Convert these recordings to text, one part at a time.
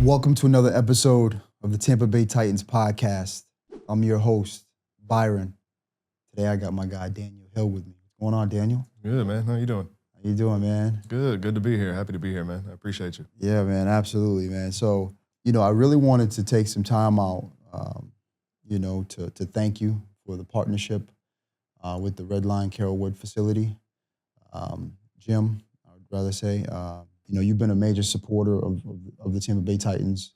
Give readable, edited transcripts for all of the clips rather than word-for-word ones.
Welcome to another episode of the Tampa Bay Titans podcast. I'm your host, Byron. Today I got my guy, Daniel Hill, with me. What's going on, Daniel? Good, man. How you doing? How you doing, man? Good. Good to be here. Happy to be here, man. I appreciate you. Yeah, man, absolutely, man. So, I really wanted to take some time out, to thank you for the partnership with the Redline Carrollwood facility. Jim, I would rather say, you've been a major supporter of the Tampa Bay Titans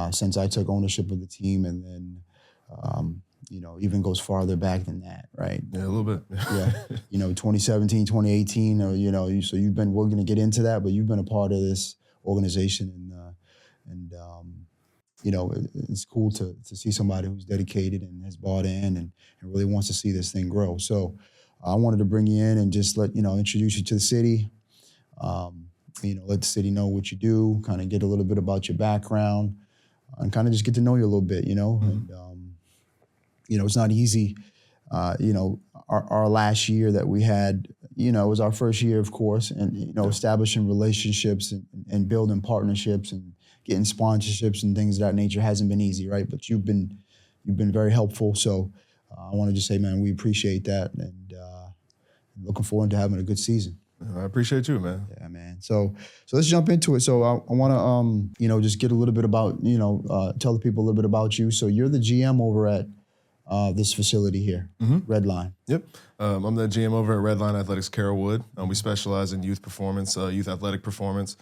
since I took ownership of the team, and then, even goes farther back than that, right? Yeah, a little bit. Yeah, 2017, 2018, so we're going to get into that, but you've been a part of this organization, and it's cool to see somebody who's dedicated and has bought in and really wants to see this thing grow. So I wanted to bring you in and just introduce you to the city. Let the city know what you do, kind of get a little bit about your background, and kind of just get to know you a little bit, Mm-hmm. And, it's not easy. Our last year that we had, it was our first year, of course, and, establishing relationships and building partnerships and getting sponsorships and things of that nature hasn't been easy, right? But you've been very helpful. So I want to just say, man, we appreciate that, and looking forward to having a good season. I appreciate you, man. Yeah, man. So let's jump into it. So I want to, just get a little bit about, tell the people a little bit about you. So you're the GM over at this facility here, Redline. Yep. I'm the GM over at Redline Athletics Carrollwood. We specialize in youth performance, youth athletic performance.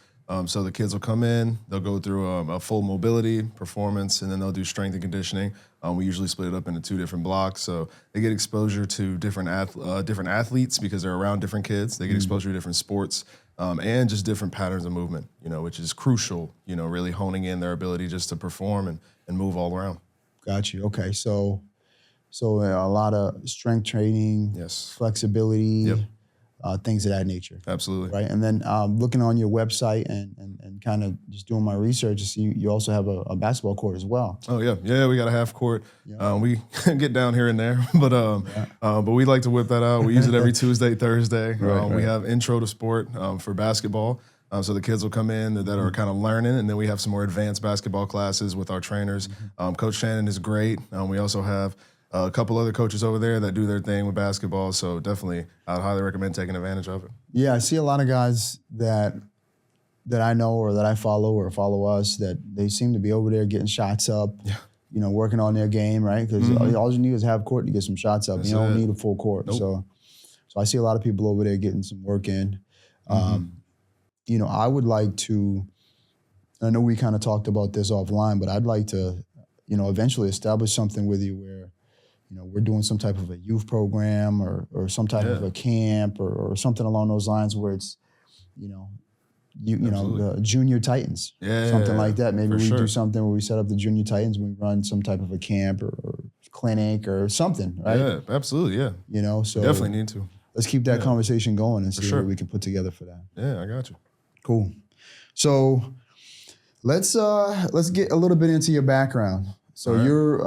So the kids will come in, they'll go through a full mobility performance, and then they'll do strength and conditioning. We usually split it up into 2 different blocks. So they get exposure to different athletes because they're around different kids. They get exposure to different sports and just different patterns of movement, which is crucial, really honing in their ability just to perform and move all around. Got you. Okay. So a lot of strength training, Yes, flexibility, Yep. Things of that nature. Absolutely. Right. And then looking on your website and kind of just doing my research to see you also have a basketball court as well. Oh yeah, we got a half court. Yeah. We get down here and there, but we like to whip that out. We use it every Tuesday, Thursday. Right. We have intro to sport for basketball, so the kids will come in that are kind of learning, and then we have some more advanced basketball classes with our trainers. Coach Shannon is great. We also have a couple other coaches over there that do their thing with basketball, so definitely I'd highly recommend taking advantage of it. Yeah, I see a lot of guys that I know or that I follow or follow us that they seem to be over there getting shots up, working on their game, right? Because all you need is half court to get some shots up. That's you don't it. need a full court. Nope. So I see a lot of people over there getting some work in. I would like to, I know we kind of talked about this offline, but I'd like to, eventually establish something with you where, we're doing some type of a youth program or some type of a camp or something along those lines where it's, the junior Titans, something like that. Maybe we do something where we set up the junior Titans and we run some type of a camp or clinic or something, right? Yeah, absolutely, yeah. So Definitely need to. let's keep that conversation going and see what we can put together for that. Yeah, I got you. Cool. So let's get a little bit into your background. So you're,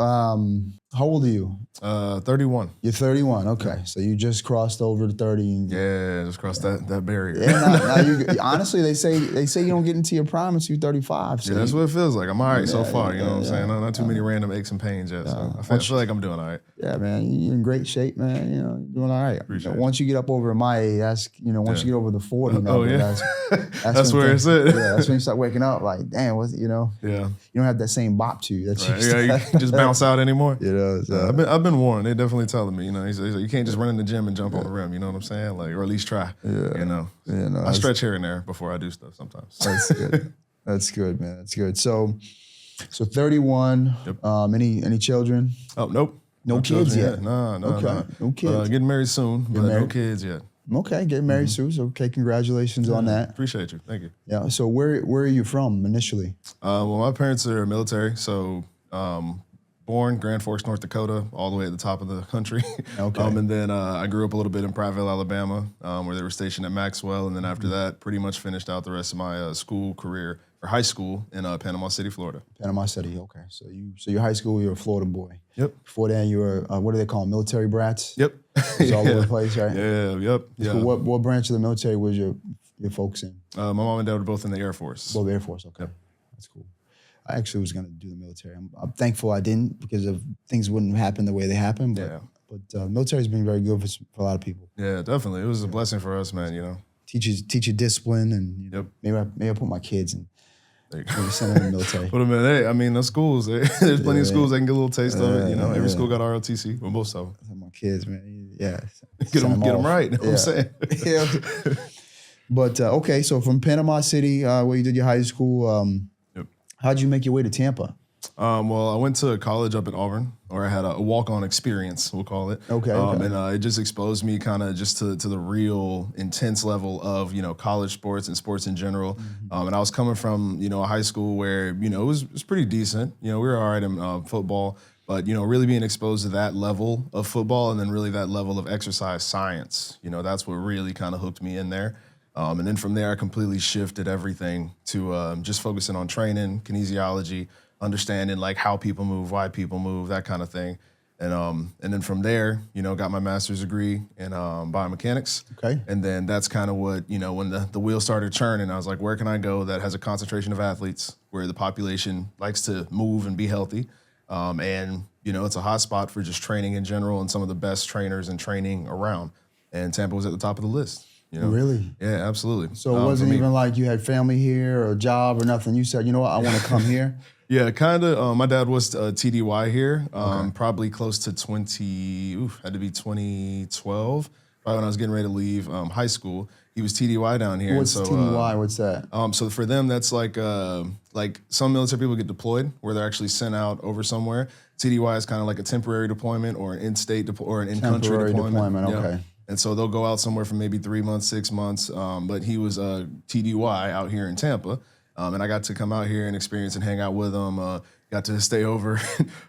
how old are you? 31. You're 31. Okay, so you just crossed over to 30. And, Yeah, just crossed that barrier. Yeah, honestly, they say you don't get into your prime until you're 35. So yeah, that's what it feels like. I'm all right so far. You know what I'm saying? Not too many random aches and pains yet. So I feel like I'm doing all right. Yeah, man, you're in great shape, man. You're doing all right. Appreciate it. Once you get up over my age, once you get over the 40 number, that's where it's at. Yeah, that's when you start waking up like, damn, Yeah. You don't have that same bop to you. That's You can just bounce out anymore. So. I've been warned. They definitely telling me, he said, you can't just run in the gym and jump on the rim. You know what I'm saying? Or at least try. I stretch here and there before I do stuff sometimes. That's good. That's good, man. That's good. So 31. Yep. Any children? Oh, nope. No kids children yet? No. No kids. Getting married soon, but no kids yet. Okay, getting married soon. So, okay, congratulations on that. Appreciate you. Thank you. Yeah. So where are you from initially? Well, my parents are military, so born Grand Forks, North Dakota, all the way at the top of the country. Okay. And then I grew up a little bit in Prattville, Alabama, where they were stationed at Maxwell. And then after that, pretty much finished out the rest of my school career, or high school, in Panama City, Florida. Panama City, okay. So your high school, you were a Florida boy. Yep. Before then, you were, what do they call them, military brats? Yep. It's all over the place, right? Yeah, yep. Yeah. So what branch of the military was your folks in? My mom and dad were both in the Air Force. Both Air Force, okay. Yep. That's cool. I actually was going to do the military. I'm thankful I didn't because of things wouldn't happen the way they happened. But, Yeah. but military has been very good for a lot of people. Yeah, definitely. It was a blessing for us, man, you know. Teach you discipline, and you know, maybe I put my kids in. Maybe send them in the military. Put them in. Hey, I mean, the schools. There's plenty of schools that can get a little taste of it. You know, every school got ROTC. Well, most of them. My kids, man. Yeah. Get them right. You know what I'm saying? Yeah. But okay, so from Panama City, where you did your high school, how'd you make your way to Tampa? Well, I went to college up in Auburn, or I had a walk-on experience, we'll call it. Okay. And it just exposed me kind of just to the real intense level of, you know, college sports and sports in general. Mm-hmm. And I was coming from, you know, a high school where, you know, it was pretty decent. You know, we were all right in football, but, you know, really being exposed to that level of football and then really that level of exercise science, you know, that's what really kind of hooked me in there. And then from there, I completely shifted everything to just focusing on training, kinesiology, understanding like how people move, why people move, that kind of thing. And then from there, you know, got my master's degree in biomechanics. Okay. And then that's kind of what, you know, when the wheel started churning, I was like, where can I go that has a concentration of athletes, where the population likes to move and be healthy? And, you know, it's a hot spot for just training in general and some of the best trainers and training around. And Tampa was at the top of the list. You know? Really? Yeah, absolutely. So it wasn't even like you had family here or a job or nothing. You said, you know what, I want to come here. Yeah, kind of. My dad was TDY here, probably close to had to be 2012, probably when I was getting ready to leave high school. He was TDY down here. What's TDY? What's that? So for them, that's like some military people get deployed where they're actually sent out over somewhere. TDY is kind of like a temporary deployment or an in-state or an in-country deployment. Okay. Yeah. And so they'll go out somewhere for maybe 3 months, 6 months. But he was TDY out here in Tampa. And I got to come out here and experience and hang out with him. Got to stay over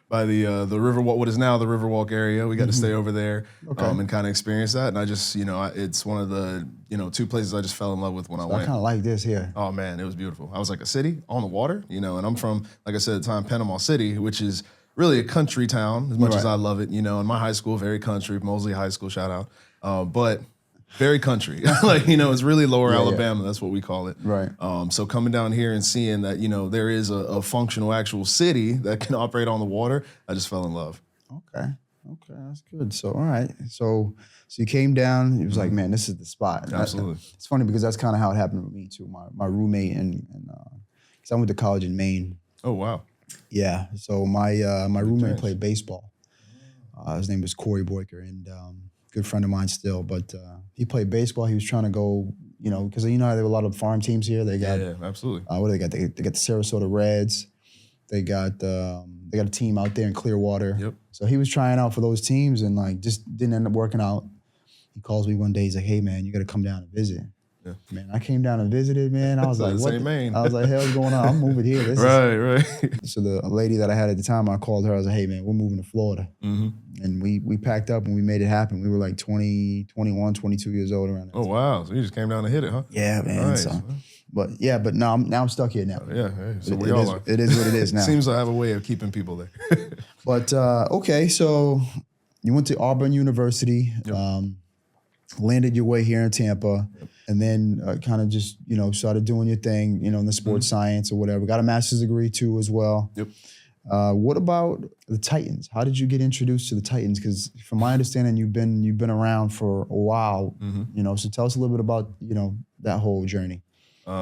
by the Riverwalk, what is now the Riverwalk area. We got to stay over there and kind of experience that. And I just, you know, it's one of the, you know, two places I just fell in love with when I went. I kind of like this here. Oh, man, it was beautiful. I was like a city on the water, you know, and I'm from, like I said at the time, Panama City, which is really a country town as much as I love it. You know, in my high school, very country, Mosley High School, shout out. But very country. Like, you know, it's really lower Alabama. That's what we call it. Right. So coming down here and seeing that, you know, there is a functional actual city that can operate on the water, I just fell in love. Okay, that's good. So, all right. So you came down. It was like, man, this is the spot. Absolutely. It's funny because that's kind of how it happened with me too. My roommate and because I went to college in Maine. Oh, wow. Yeah. So my roommate played baseball. His name was Corey Boyker, and good friend of mine still. But he played baseball. He was trying to go, you know, because you know there were a lot of farm teams here. They got absolutely. What do they got? They got the Sarasota Reds. They got a team out there in Clearwater. Yep. So he was trying out for those teams and like just didn't end up working out. He calls me one day. He's like, "Hey man, you got to come down and visit." Yeah. Man, I came down and visited. Man, I was like, "What?" I was like, "Hell's going on? I'm moving here." Right. So the lady that I had at the time, I called her. I was like, "Hey man, we're moving to Florida." And we packed up and we made it happen. We were like 20, 21, 22 years old around that time. Oh wow! So you just came down to hit it, huh? Yeah, man. Nice. So, but now I'm stuck here now. Yeah. Hey, so we all are. It is what it is now. Seems I have a way of keeping people there. But okay, so you went to Auburn University, landed your way here in Tampa, and then kind of just, you know, started doing your thing, you know, in the sports science or whatever. Got a master's degree too as well. Yep. What about the Titans? How did you get introduced to the Titans? Because from my understanding, you've been around for a while, you know. So tell us a little bit about, you know, that whole journey.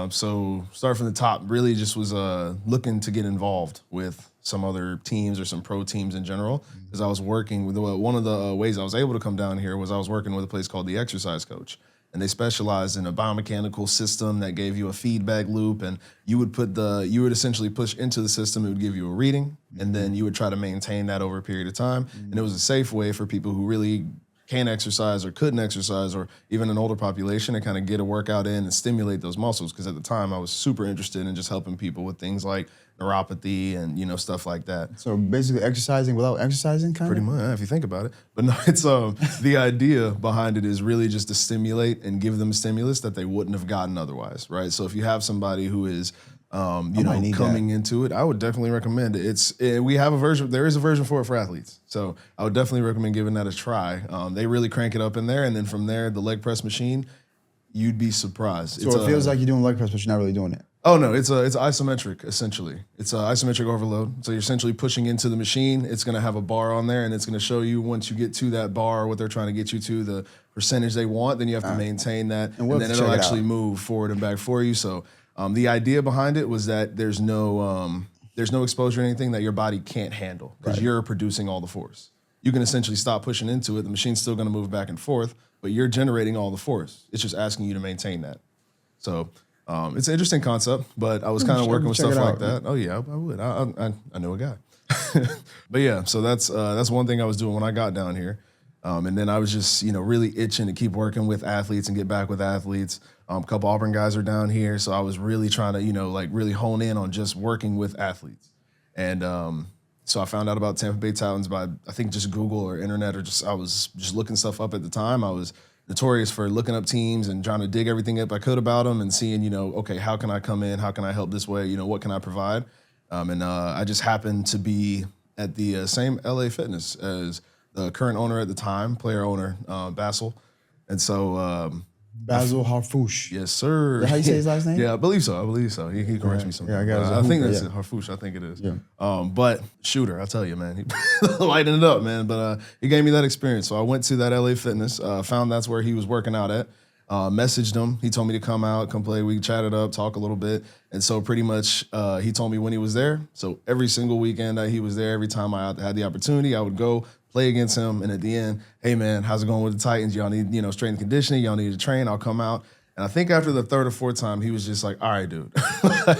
So start from the top, really just was looking to get involved with some other teams or some pro teams in general, because I was working with one of the ways I was able to come down here was I was working with a place called the Exercise Coach. And they specialized in a biomechanical system that gave you a feedback loop, and you would essentially push into the system. It would give you a reading, and then you would try to maintain that over a period of time. And it was a safe way for people who really can't exercise or couldn't exercise, or even an older population, to kind of get a workout in and stimulate those muscles. Because at the time, I was super interested in just helping people with things like neuropathy and, you know, stuff like that. So basically exercising without exercising, kind of? Pretty much, if you think about it. But no, it's the idea behind it is really just to stimulate and give them a stimulus that they wouldn't have gotten otherwise, right? So if you have somebody who is coming into it, I would definitely recommend it. We have a version. There is a version for it for athletes, so I would definitely recommend giving that a try. They really crank it up in there, and then from there, the leg press machine, you'd be surprised. So it feels like you're doing leg press, but you're not really doing it. Oh no, it's isometric essentially. It's a isometric overload. So you're essentially pushing into the machine. It's going to have a bar on there, and it's going to show you once you get to that bar what they're trying to get you to, the percentage they want. Then you have to maintain that, and then it'll actually move forward and back for you. So the idea behind it was that there's no exposure or anything that your body can't handle because you're producing all the force. You can essentially stop pushing into it. The machine's still going to move back and forth, but you're generating all the force. It's just asking you to maintain that. So. It's an interesting concept, but I was kind of working with stuff like that. Oh yeah, I would. I know a guy. But yeah, so that's one thing I was doing when I got down here, and then I was just really itching to keep working with athletes and get back with athletes. A couple Auburn guys are down here, so I was really trying to really hone in on just working with athletes, and so I found out about Tampa Bay Titans by I think just Google or internet or I was just looking stuff up at the time. I was notorious for looking up teams and trying to dig everything up I could about them and seeing, okay, how can I come in? How can I help this way? What can I provide? And I just happened to be at the same LA Fitness as the current owner at the time, player owner, Basil. And so Basil Harfouche. Yes, sir. Is that how you say his last name? Yeah, I believe so. He corrects me sometimes. Yeah, I got I think that's it. Harfouche, I think it is. Yeah. But shooter, I'll tell you, man. He lighting it up, man. But he gave me that experience. So I went to that LA Fitness, found that's where he was working out at, messaged him. He told me to come out, come play. We chatted up, talk a little bit. And so pretty much he told me when he was there. So every single weekend that he was there, every time I had the opportunity, I would go play against him. And at the end, hey, man, how's it going with the Titans? Y'all need, strength and conditioning. Y'all need to train. I'll come out. And I think after the third or fourth time, he was just like, all right, dude. All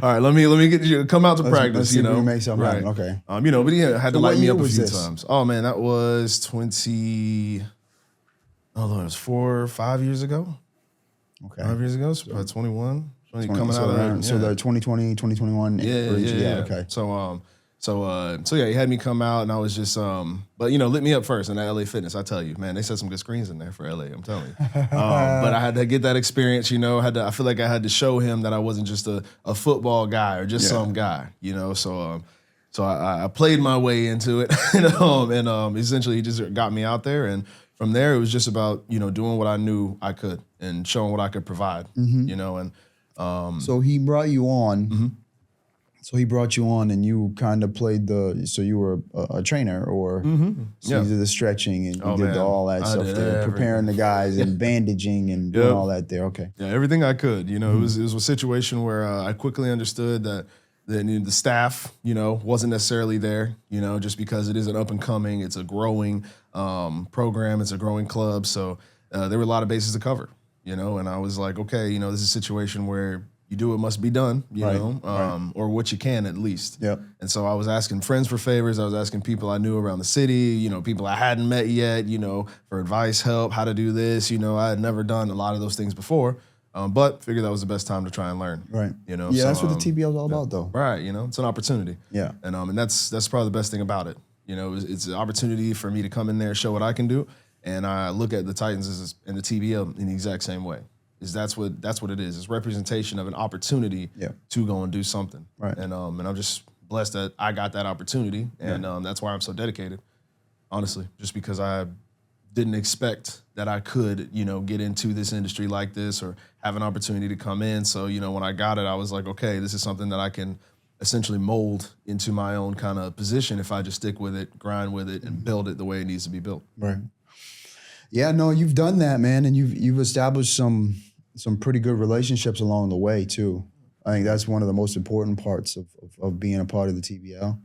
right, let me get you, come out to practice, let's see if we can make something happen. Okay. But he had to light me up a few times. Oh, man, that was it was 4 or 5 years ago. Okay. 5 years ago, so 21. Coming out of So the 2020, 2021. Yeah. Okay. So yeah, he had me come out, and I was just, but lit me up first in that LA Fitness. I tell you, man, they set some good screens in there for LA. I'm telling you. But I had to get that experience. I feel like I had to show him that I wasn't just a football guy or just some guy. So I played my way into it, and essentially he just got me out there, and from there it was just about doing what I knew I could and showing what I could provide. So he brought you on. Mm-hmm. So he brought you on, and you kind of played so you were a trainer, or so you did the stretching and you did all that stuff there, preparing the guys and bandaging and doing all that there. Okay. Yeah, everything I could. It was a situation where I quickly understood that the staff, wasn't necessarily there, just because it is an up and coming, it's a growing program, it's a growing club. So there were a lot of bases to cover, and I was like, okay, this is a situation where you do what must be done, or what you can at least. Yep. And so I was asking friends for favors. I was asking people I knew around the city, people I hadn't met yet, for advice, help, how to do this. I had never done a lot of those things before, but figured that was the best time to try and learn. Right. Yeah, that's what the TBL is all about, though. Right. It's an opportunity. Yeah. And that's probably the best thing about it. It's an opportunity for me to come in there, show what I can do, and I look at the Titans and the TBL in the exact same way. That's what it is. It's representation of an opportunity to go and do something. Right. And I'm just blessed that I got that opportunity, and that's why I'm so dedicated. Honestly, just because I didn't expect that I could, get into this industry like this or have an opportunity to come in. So, when I got it, I was like, okay, this is something that I can essentially mold into my own kind of position if I just stick with it, grind with it, and build it the way it needs to be built. Right. Yeah, no, you've done that, man, and you've established some pretty good relationships along the way too. I think that's one of the most important parts of being a part of the TBL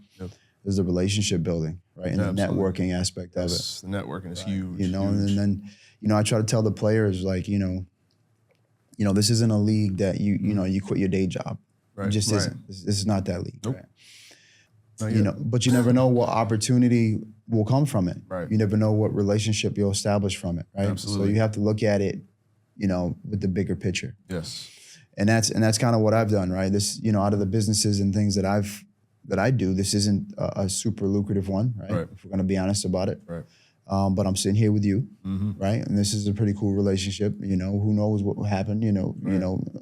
is the relationship building, right, and the networking aspect of it. The networking is huge. Huge. And then I try to tell the players like this isn't a league that you quit your day job. Right. It just isn't. This is not that league. Nope. Right? But you never know what opportunity will come from it. Right. You never know what relationship you'll establish from it. Right. Absolutely. So you have to look at it, with the bigger picture. Yes. And that's kind of what I've done, right? This, out of the businesses and things that I do, this isn't a super lucrative one, right? If we're going to be honest about it. Right. But I'm sitting here with you, right? And this is a pretty cool relationship. Who knows what will happen,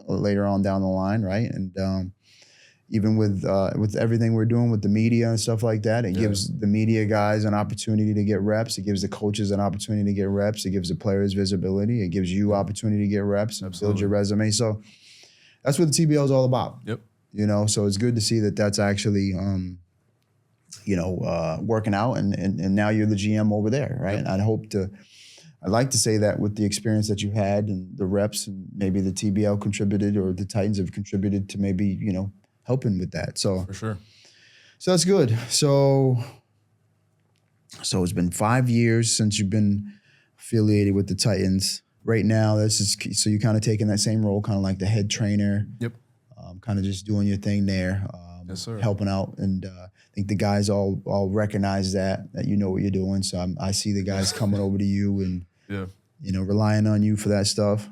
later on down the line, right? And even with everything we're doing with the media and stuff like that, it gives the media guys an opportunity to get reps. It gives the coaches an opportunity to get reps. It gives the players visibility. It gives you opportunity to get reps and build your resume. So that's what the TBL is all about. Yep. You know, so it's good to see that that's actually, working out, and now you're the GM over there, right? Yep. And I'd like to say that with the experience that you had and the reps, and maybe the TBL contributed, or the Titans have contributed to maybe, helping with that. So For sure. So that's good. So it's been 5 years since you've been affiliated with the Titans. Right now, so you're kind of taking that same role, kind of like the head trainer. Yep. Kind of just doing your thing there. Yes, sir. Helping out, and I think the guys all recognize that you know what you're doing. So I see the guys coming over to you and relying on you for that stuff.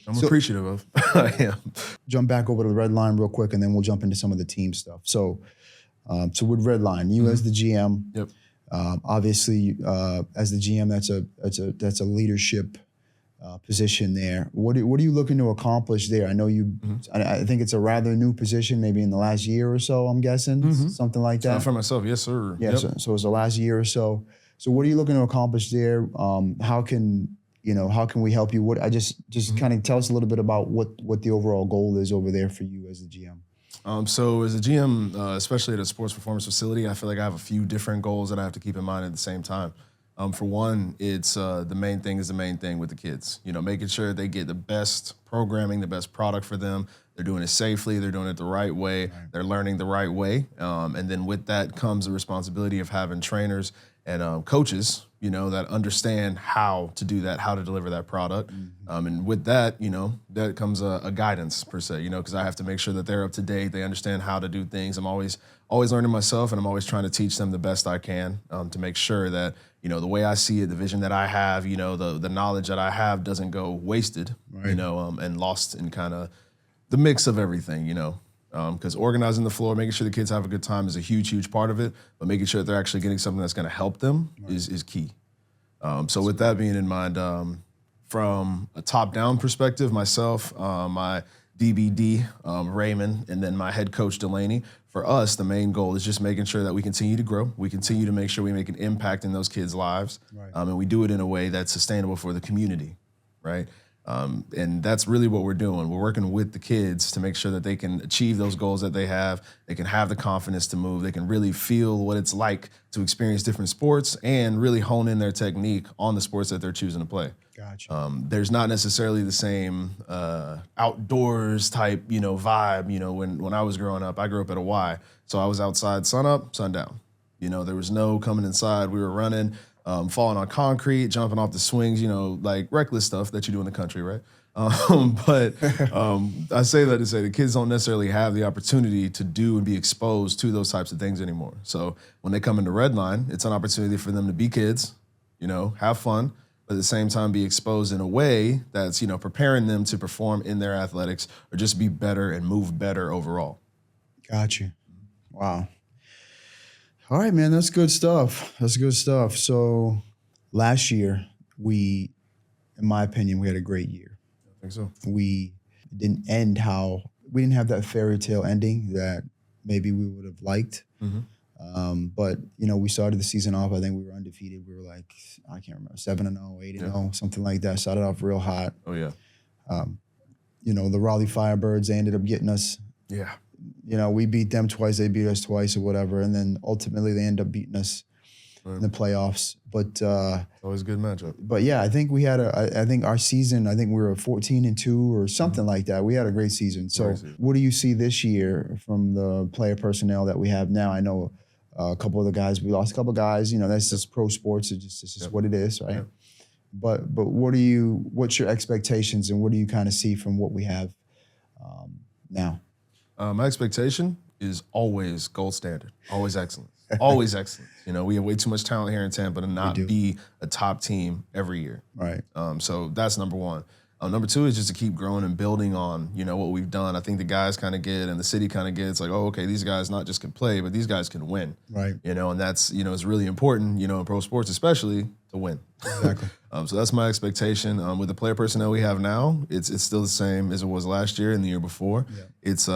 I'm appreciative of. I am. Jump back over to the Redline real quick, and then we'll jump into some of the team stuff. So with Redline, you as the GM, Yep. Obviously as the GM, that's a leadership position there. What are you looking to accomplish there? I know I think it's a rather new position, maybe in the last year or so, I'm guessing, something like that. For myself, yes, sir. Yeah, Yep. so it's the last year or so. So what are you looking to accomplish there? How can we help you? Just kind of tell us a little bit about what the overall goal is over there for you as the GM. So as a GM, especially at a sports performance facility, I feel like I have a few different goals that I have to keep in mind at the same time. For one, it's the main thing with the kids. Making sure they get the best programming, the best product for them. They're doing it safely. They're doing it the right way. Right. They're learning the right way. And then with that comes the responsibility of having trainers and coaches, that understand how to do that, how to deliver that product. And with that, that comes a guidance per se, because I have to make sure that they're up to date. They understand how to do things. I'm always learning myself, and I'm always trying to teach them the best I can to make sure that, the way I see it, the vision that I have, the knowledge that I have doesn't go wasted, right. And lost in kind of the mix of everything, because organizing the floor, making sure the kids have a good time is a huge, huge part of it, but making sure that they're actually getting something that's going to help them is key. So with that being in mind, from a top-down perspective, myself, my DBD, Raymond, and then my head coach, Delaney, for us, the main goal is just making sure that we continue to grow. We continue to make sure we make an impact in those kids' lives, right. And we do it in a way that's sustainable for the community, right? And that's really what we're doing. We're working with the kids to make sure that they can achieve those goals that they have. They can have the confidence to move. They can really feel what it's like to experience different sports and really hone in their technique on the sports that they're choosing to play. Gotcha. There's not necessarily the same outdoors type, vibe. When I was growing up, I grew up at a Y. So I was outside sun up, sun down. There was no coming inside. We were running. Falling on concrete, jumping off the swings, like reckless stuff that you do in the country, right? But I say that to say the kids don't necessarily have the opportunity to do and be exposed to those types of things anymore. So when they come into Redline, it's an opportunity for them to be kids, have fun, but at the same time be exposed in a way that's, preparing them to perform in their athletics or just be better and move better overall. Gotcha. Wow. All right, man, that's good stuff. So last year, in my opinion, we had a great year. I think so. We didn't have that fairy tale ending that maybe we would have liked. Mm-hmm. But, we started the season off, I think we were undefeated. We were like, I can't remember, 7-0, 8-0, something like that. Started off real hot. Oh, yeah. The Raleigh Firebirds, they ended up getting us. Yeah. We beat them twice, they beat us twice or whatever, and then ultimately they end up beating us in the playoffs. But always a good matchup. But yeah, I think we had I think our season, I think we were 14-2 or something like that. We had a great season. So what do you see this year from the player personnel that we have now? I know a couple of the guys, we lost a couple of guys. That's just pro sports. It's just what it is, right? Yep. But what's your expectations, and what do you kind of see from what we have now? My expectation is always gold standard, always excellence, always excellence. We have way too much talent here in Tampa to not be a top team every year. Right. So that's number one. Number two is just to keep growing and building on, what we've done. I think the guys kind of get, and the city kind of gets like, oh, okay, these guys not just can play, but these guys can win. Right. And that's, it's really important, in pro sports especially, to win. Exactly. So that's my expectation. With the player personnel we have now, it's still the same as it was last year and the year before. Yeah. It's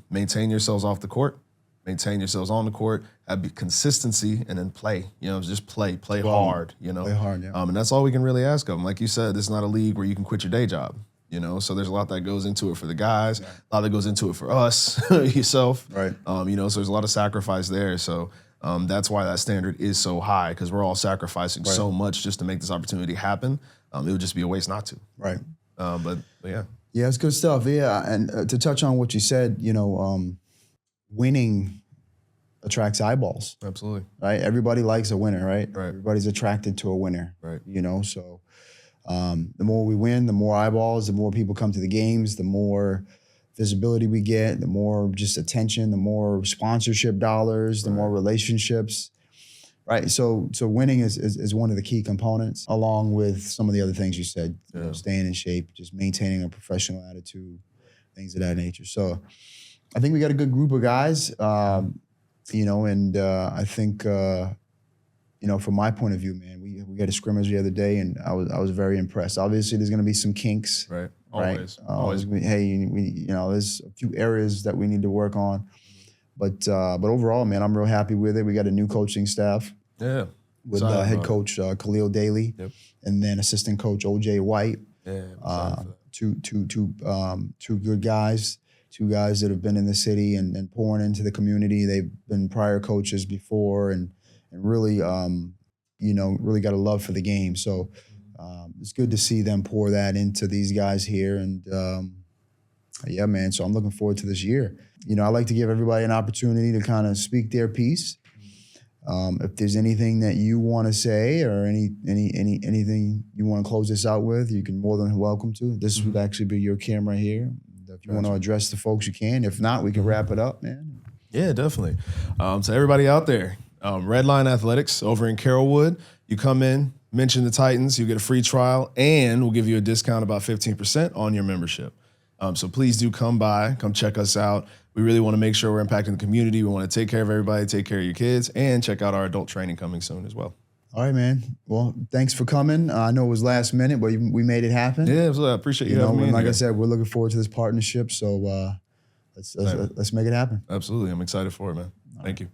maintain yourselves off the court, maintain yourselves on the court, have consistency, and then play. Just play hard. Play hard, yeah. And that's all we can really ask of them. Like you said, this is not a league where you can quit your day job. You know, so there's a lot that goes into it for the guys, a lot that goes into it for us, yourself. Right. You know, so there's a lot of sacrifice there. So that's why that standard is so high, because we're all sacrificing so much just to make this opportunity happen. It would just be a waste not to. Right. But yeah. Yeah, it's good stuff. Yeah, and to touch on what you said, you know, winning attracts eyeballs. Absolutely. Right. Everybody likes a winner, right? Right. Everybody's attracted to a winner. Right. You know, so the more we win, the more eyeballs, the more people come to the games, the more visibility we get, the more just attention, the more sponsorship dollars, the more relationships. Right. So winning is one of the key components, along with some of the other things you said, you know, staying in shape, just maintaining a professional attitude, things of that nature. So I think we got a good group of guys, you know, and I think, you know, from my point of view, man, we had a scrimmage the other day, and I was very impressed. Obviously, there's going to be some kinks. Right. Always. Always. Hey, you know, there's a few areas that we need to work on. But overall, man, I'm real happy with it. We got a new coaching staff. Yeah. With head coach Khalil Daly, and then assistant coach OJ White. Yeah. Two good guys, two guys that have been in the city and pouring into the community. They've been prior coaches before, and really, you know, really got a love for the game. So it's good to see them pour that into these guys here. And yeah, man. So I'm looking forward to this year. You know, I like to give everybody an opportunity to kind of speak their piece. If there's anything that you want to say, or anything you want to close this out with, you can more than welcome to. This would actually be your camera here. If you want to address the folks, you can. If not, we can wrap it up, man. Yeah, definitely. So everybody out there, Redline Athletics over in Carrollwood, you come in, mention the Titans, you get a free trial, and we'll give you a discount about 15% on your membership. So please do come by, come check us out. We really want to make sure we're impacting the community. We want to take care of everybody, take care of your kids, and check out our adult training coming soon as well. All right, man. Well, thanks for coming. I know it was last minute, but we made it happen. Yeah, absolutely. I appreciate you having me. And like I said, we're looking forward to this partnership. So let's make it happen. Absolutely. I'm excited for it, man. Thank you.